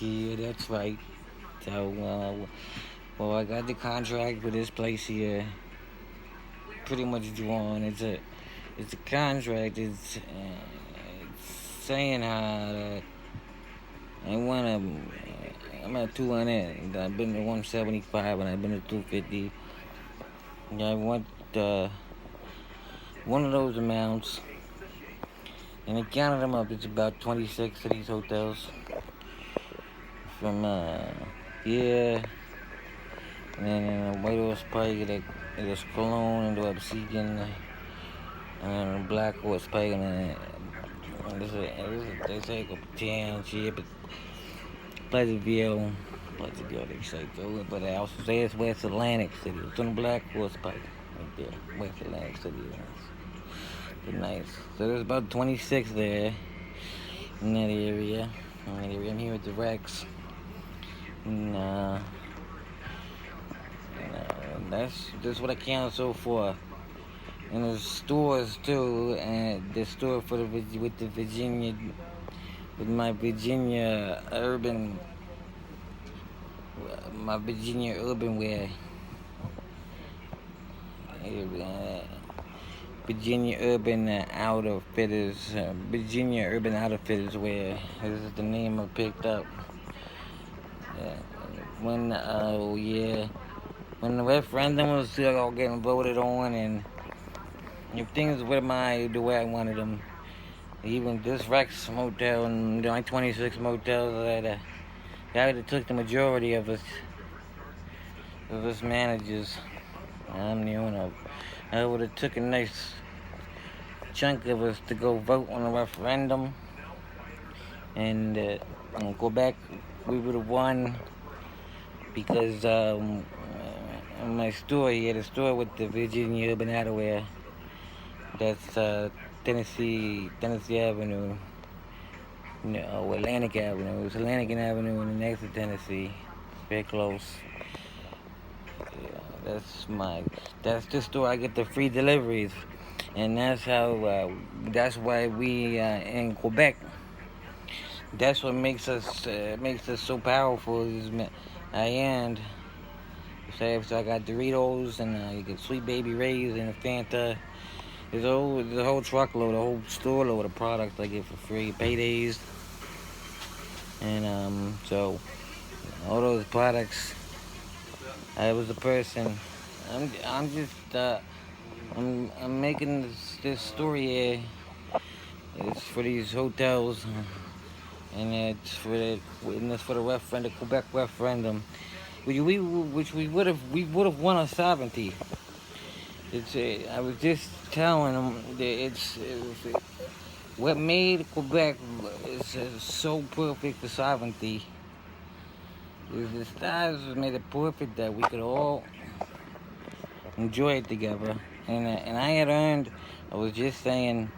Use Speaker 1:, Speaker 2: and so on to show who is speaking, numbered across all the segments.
Speaker 1: Yeah, that's right. So, well, I got the contract for this place here pretty much drawn. It's a contract. It's saying how that I want to. I'm at 200. I've been to 175 and I've been to 250. Yeah, I want one of those amounts, and I counted them up. It's about 26 of these hotels from yeah. And then White Horse Pike, there's Cologne, and Webseeking, and Black Horse Pike, and they say Township, Pleasantville, they say go, but I also say it's West Atlantic City. It's on the Black Horse Pike, right there, West Atlantic City. It's nice. So there's about 26 there in that area. I'm here at the Rex, and that's what I count so far. And there's stores too, and the store for with my Virginia urban wear. Virginia Urban Outfitters, Virginia Urban Outfitters wear. This is the name I picked up. When when the referendum was still getting voted on, and if things were the way I wanted them, even this Rex motel and like 26 motels that I would have took the majority of us managers. I'm the owner. I would have took a nice chunk of us to go vote on a referendum, and in Quebec we would have won because my store here, the store with the Virginia Urban Outerwear, that's Tennessee Avenue, Atlantic Avenue. It's Atlantic Avenue in the next to Tennessee, very close. Yeah, that's the store I get the free deliveries, and that's why we in Quebec. That's what makes us so powerful. And so I got Doritos, and you get Sweet Baby Ray's and a Fanta. There's a whole truckload, a whole store load of products I get for free, paydays, and so all those products. I was a person. I'm making this story here. It's for these hotels, and it's for the referendum, Quebec referendum, which we would have won a sovereignty. I was just telling them that what made Quebec is so perfect for sovereignty. The stars made it perfect that we could all enjoy it together. And I had earned, I was just saying,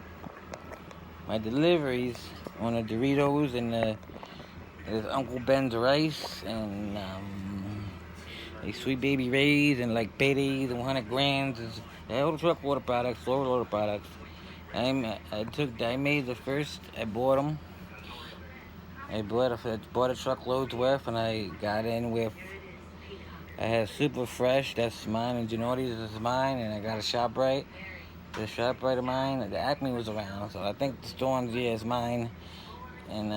Speaker 1: my deliveries on the Doritos and there's Uncle Ben's rice and Sweet Baby Ray's and like paydays and 100 grams. The whole truckload of products, load of products. I made the first, I bought them. I bought a truckload's worth, and I got in with, I had Super Fresh, that's mine, and Genodi's is mine, and I got a ShopRite. The ShopRite of mine, the Acme was around, so I think the Storms, is mine. And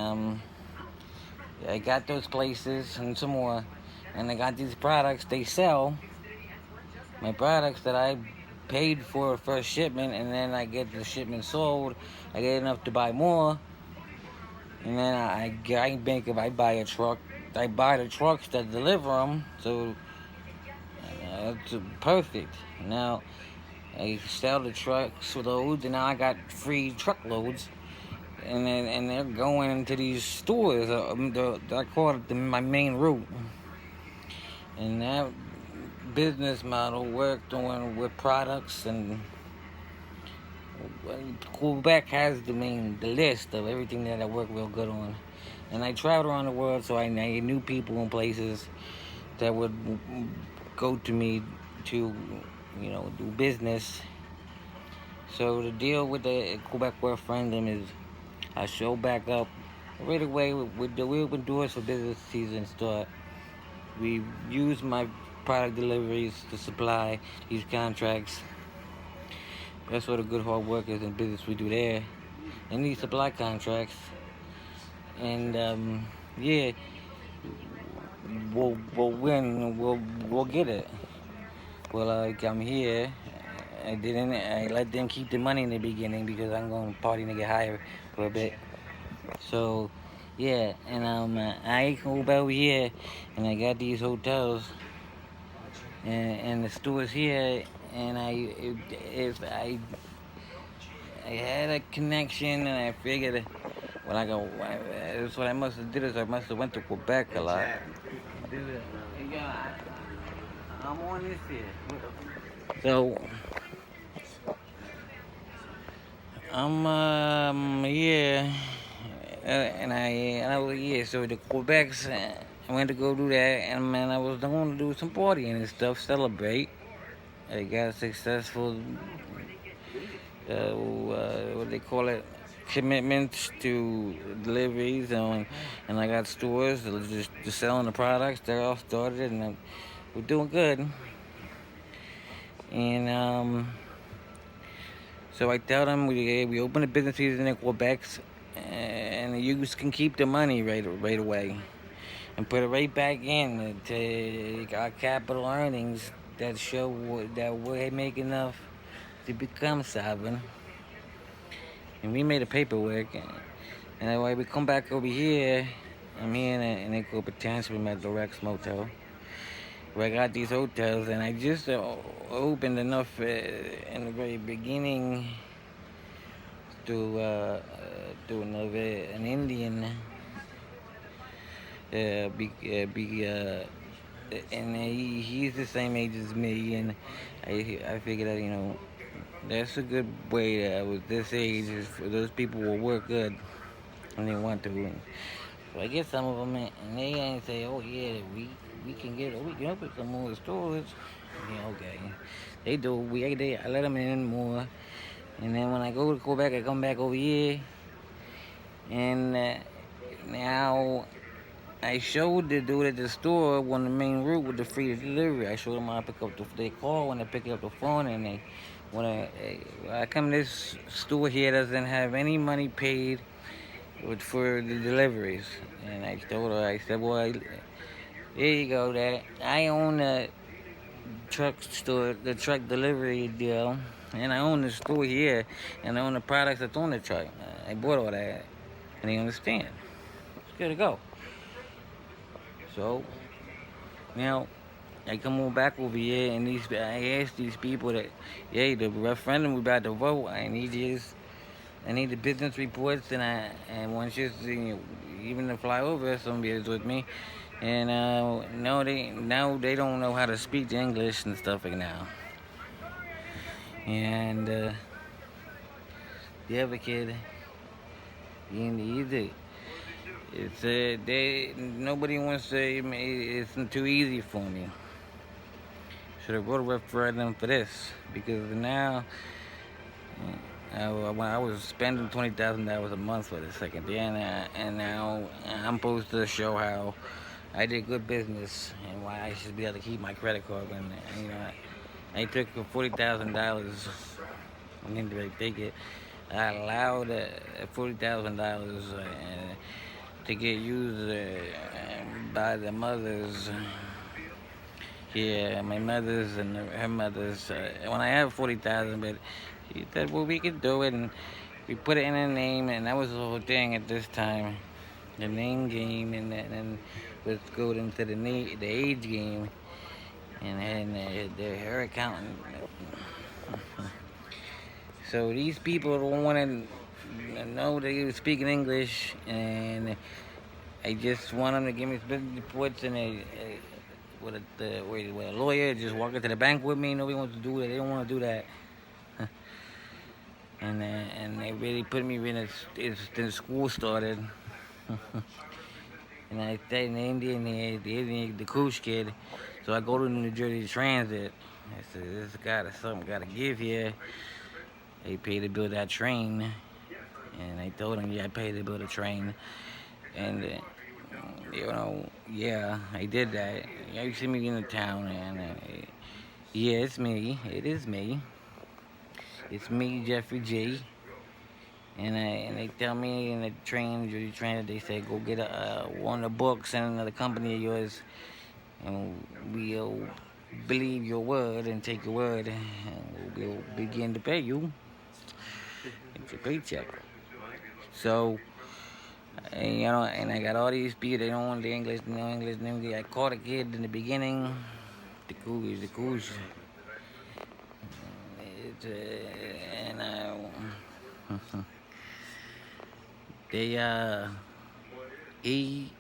Speaker 1: I got those places and some more, and I got these products they sell. My products that I paid for first shipment, and then I get the shipment sold. I get enough to buy more. And then I if I buy a truck, I buy the trucks that deliver them, so it's perfect. Now I sell the trucks loads, and now I got free truckloads, and they're going into these stores. I call it my main route, and that business model worked with products and. Quebec has the list of everything that I work real good on, and I traveled around the world, so I knew people in places that would go to me to, do business. So the deal with the Quebec referendum is I show back up Right away, we open doors for business season start. We use my product deliveries to supply these contracts. That's what the good hard workers in business we do there. And these supply contracts. And yeah, we'll win. We'll get it. Well, like I'm here. I let them keep the money in the beginning because I'm going to party and get higher for a bit. So, yeah, and I go back over here, and I got these hotels, and the stores here, and if I had a connection, and I figured when I go, that's what I must have did is I must have went to Quebec a lot. Yeah, I'm on this here. So I'm yeah, and I was yeah. So the Quebecs, I went to go do that, and man, I was going to do some partying and stuff, celebrate. I got successful, what they call it, commitments to deliveries, and I got stores that was just selling the products. They're all started, and we're doing good. And so I tell them we open a business season in Quebec, and you can keep the money right away, and put it right back in to our capital earnings that show that we make enough to become sovereign. And we made the paperwork, and that way we come back over here. I'm here in Echo Potential at the Rex Motel, where I got these hotels, and I just opened enough in the very beginning to an Indian and he's the same age as me, and I figured that that's a good way that with this age is for those people will work good when they want to. And so I get some of them, and they ain't say, oh yeah, we can open some more stores. Yeah, okay. They do. I let them in more, and then when I go to Quebec, I come back over here, and now I showed the dude at the store on the main route with the free delivery. I showed them how to pick up they call when they pick up the phone, and when I come to this store here doesn't have any money paid for the deliveries. And I told her, I said, well, there you go, that I own the truck store, the truck delivery deal, and I own the store here, and I own the products that's on the truck. I bought all that, and they understand. It's good to go. So now I come on back over here, and I asked these people that, yeah, the referendum we about to vote. I need the business reports, and once even to fly over, somebody's with me, and no, they don't know how to speak English and stuff like now, and the other kid, it's nobody wants to. It's too easy for me. Should have wrote a referendum for this because now when I was spending $20,000 a month for the second day, and now I'm supposed to show how I did good business and why I should be able to keep my credit card. And I took $40,000. I didn't really take it. I allowed $40,000 to get used by the mothers. Yeah, my mother's and her mother's. When I have 40,000, but she said, well, we could do it, and we put it in a name, and that was the whole thing at this time, the name game, and then let's go into the age game, and her accountant. So these people don't want to know they were speaking English, and I just want them to give me business reports, and with a lawyer, just walk into the bank with me. Nobody wants to do that. They don't want to do that. And they really put me in the school started. And I stayed in Indian here, the cruise kid. So I go to New Jersey Transit. I said, this guy something got to give here. They paid to build that train. And I told him, yeah, I paid to build a train. And yeah, I did that. Yeah, you see me in the town, and yeah, it's me. It is me. It's me, Jeffrey G. And they tell me in the trainer, they say go get one of the books and another company of yours, and we'll believe your word and take your word, and we'll begin to pay you. It's a paycheck. So, and I got all these people. They don't want the English, no English, no English. I caught a kid in the beginning. The coos. It's, and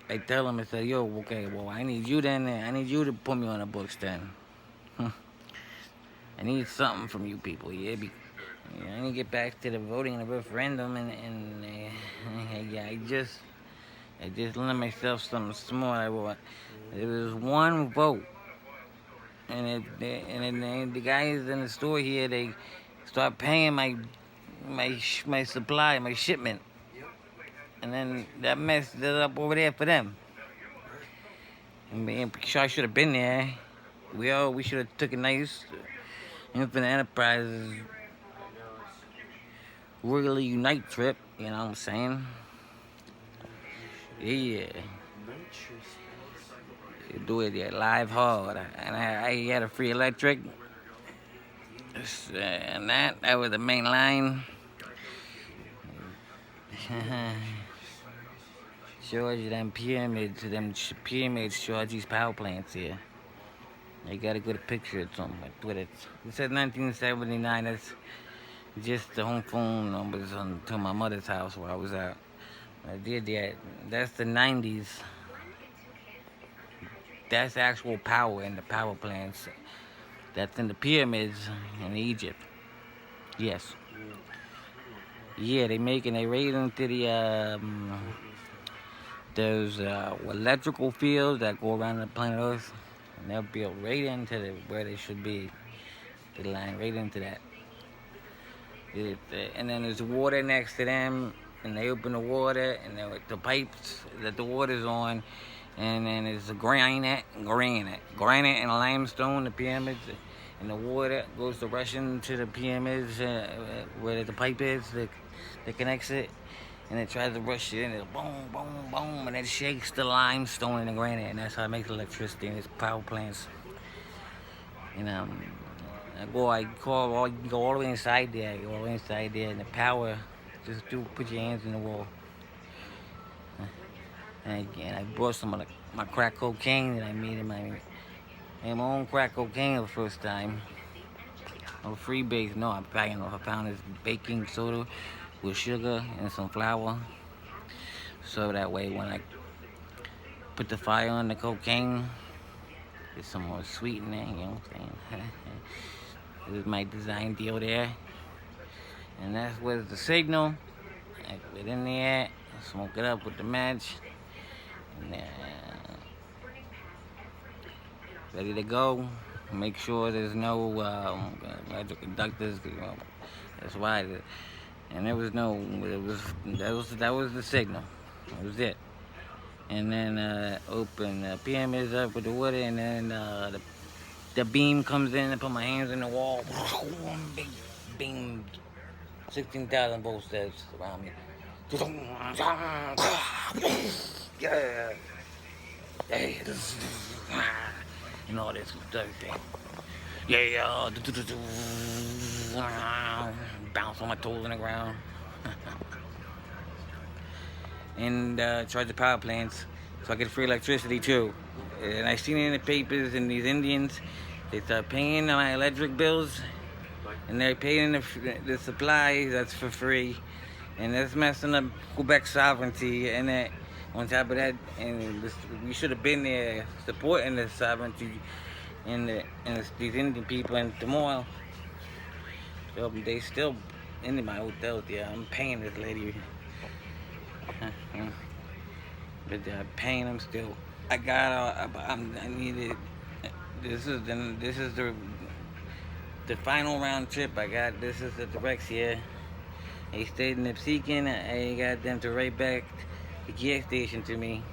Speaker 1: I tell him, I say, yo, okay, well, I need you to put me on the books then. I need something from you people, yeah. I need to get back to the voting and the referendum, and yeah, I just lent myself something small. There was one vote, and the guys in the store here, they start paying my supply, my shipment, and then that messed it up over there for them. I'm sure I should have been there. We should have took a nice Infinite Enterprises Royally Unite trip. You know what I'm saying? Yeah. Do it there live hard, and I had a free electric, and that was the main line. Shows you them pyramids shows these power plants here. I gotta get a picture of something with it. It says 1979. That's just the home phone numbers to my mother's house where I was at. I did that. That's the 90s. That's actual power in the power plants. That's in the pyramids in Egypt. Yes. Yeah, they right into those electrical fields that go around the planet Earth, and they'll build right into where they should be. They line right into that. And then there's water next to them, and they open the water, and the pipes that the water's on, and then there's granite and limestone, the pyramids, and the water goes to rush into the pyramids where the pipe is that connects it, and it tries to rush it in, and boom, boom, boom, and it shakes the limestone and the granite, and that's how it makes electricity in its power plants. And I go all the way inside there, and the power, just put your hands in the wall. And I brought some of my crack cocaine that I made in my own crack cocaine the first time. On free base, no, I found this baking soda with sugar and some flour. So that way when I put the fire on the cocaine, there's some more sweet in there, you know what I'm saying? This is my design deal there. And that was the signal. I put it in there, smoke it up with the match. And ready to go. Make sure there's no electric conductors. That's why. And there was no. That was the signal. That was it. And then open the pyramids up with the water, and then the beam comes in. And put my hands in the wall. Big beam, 16,000 volts that's around me. Yeah. Hey, and all this thing. Yeah. Bounce on my toes in the ground. And charge the power plants so I get free electricity too. And I seen it in the papers, and these Indians, they start paying my electric bills, and they're paying the supplies that's for free, and that's messing up Quebec sovereignty. And on top of that, and we should have been there supporting the sovereignty and these Indian people. And tomorrow, so they still in my hotel there. I'm paying this lady, but they're paying them still. I needed. This is the final round trip I got. This is the directs here. I stayed in Nipseekin. I got them to right back gas station to me.